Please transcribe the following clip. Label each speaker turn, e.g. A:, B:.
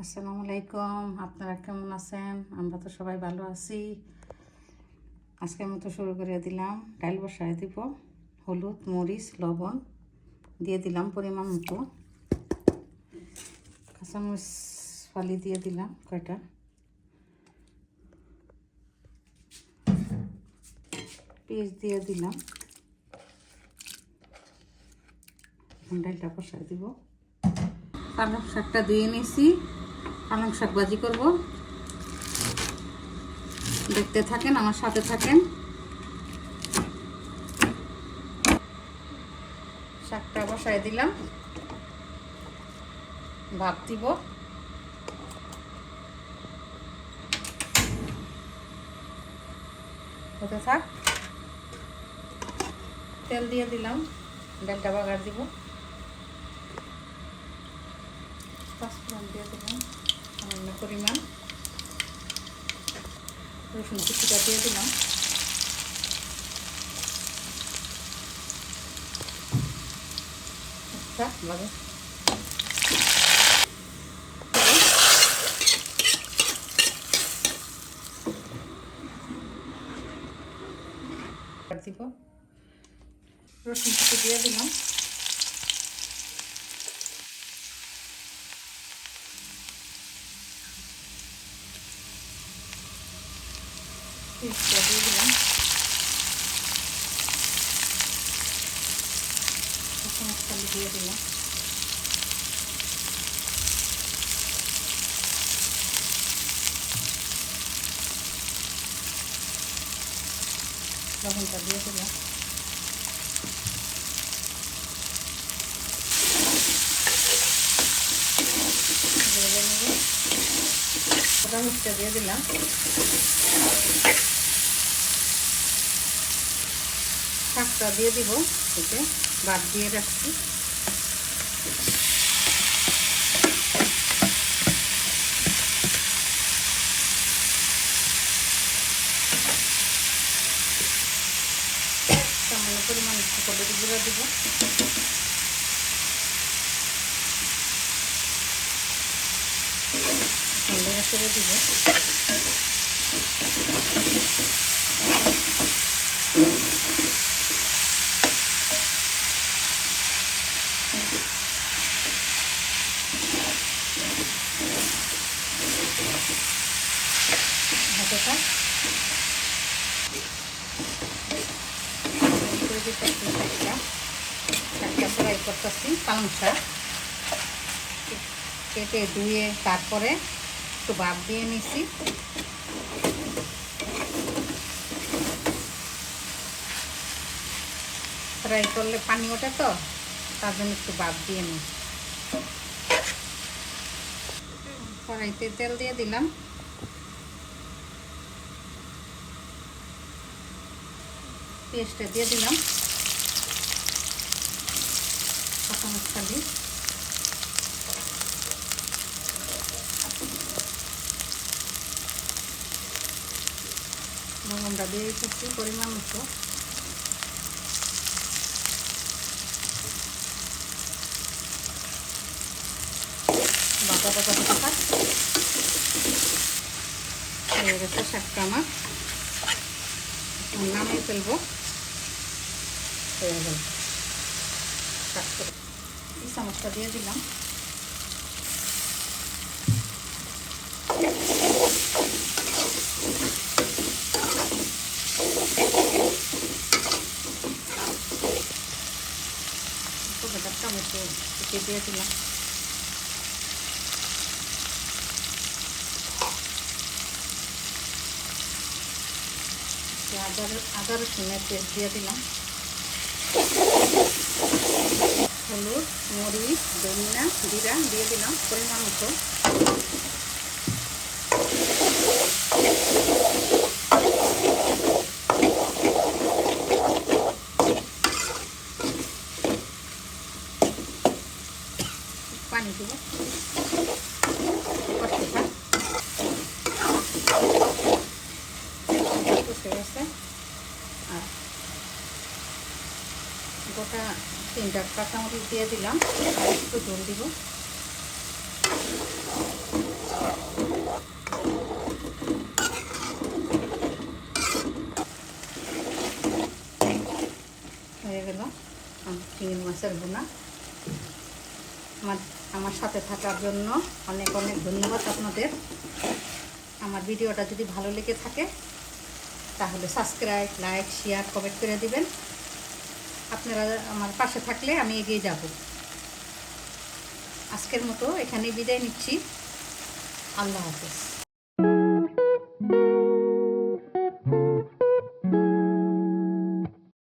A: আসসালামু আলাইকুম। আপনারা কেমন আছেন? আমরা তো সবাই ভালো আছি। আজকের মতো শুরু করে দিলাম। ডাল বসায় দিব, হলুদ মরিচ লবণ দিয়ে দিলাম পরিমাণ মতো, কাঁচামরিচ ফালি দিয়ে দিলাম কয়টা, পেঁয়াজ দিয়ে দিলাম। এখন ডালটা বসায় দিব। পালং শাকটা ধুয়ে নিয়েছি, পালং শাক ভাজি করব। দেখতে থাকেন, আমার সাথে থাকেন। শাকটা বসায় দিলাম, ভাপ দিব। হতে থাক। তেল দিয়ে দিলাম, ডালটা বাগার দিব। পাঁচফোড়ন দিয়ে দিলাম সামান্য পরিমাণ, রসুন কুচিটা দিয়ে দিলাম। লাগে দিব, রসুন কুচি দিয়ে দিলাম। পেঁয়াজটা দিয়ে দিলাম, কাঁচামরিচ দিয়ে দিলাম। লবণটা দিয়ে দিলাম। কাঁচামরিচটা দিয়ে দিলাম। শাকটা দিয়ে দিব, এতে বাদ দিয়ে রাখছি। সামান্য পরিমাণ হলুদ গুঁড়া দিব। ছেড়ে দিব। হাতে থাক শাকটা ফ্রাই করতেছি। পালং শাক কেটে ধুয়ে তারপরে একটু ভাপ দিয়ে নিছি। ফ্রাই করলে পানি ওঠে, তো তার জন্য একটু ভাপ দিয়ে নিই। কড়াইতে তেল দিয়ে দিলাম, পেঁয়াজটা দিয়ে দিলাম, কাঁচামরিচ ফালি, লবণটা দিয়ে দিচ্ছি পরিমাণ মতো। বাটাটা কত টাকা হয়ে গেছে শাকটা আমার, নামিয়ে ফেলবো। হয়ে গেল শাক। এই চামচটা দিয়ে দিলাম। টমেটো কুচি দিয়ে দিলাম। আদা রসুনের পেস্ট দিয়ে দিলাম। হলুদ মরিচ ধনিয়া জিরা দিয়ে দিলাম পরিমাণ মতো। পানি দিব, আর গোটা 3টা কাঁচামরিচ দিয়ে দিলাম, আর একটু ঝোল দিব। হয়ে গেল চিংড়ি মাছের ভুনা। আমার সাথে থাকার জন্য অনেক অনেক ধন্যবাদ আপনাদের। আমার ভিডিওটা যদি ভালো লেগে থাকে তাহলে সাবস্ক্রাইব, লাইক, শেয়ার, কমেন্ট করে দিবেন। আপনারা আমার পাশে থাকলে আমি এগিয়ে যাব। আজকের মতো এখানেই বিদায় নিচ্ছি। আল্লাহ হাফেজ।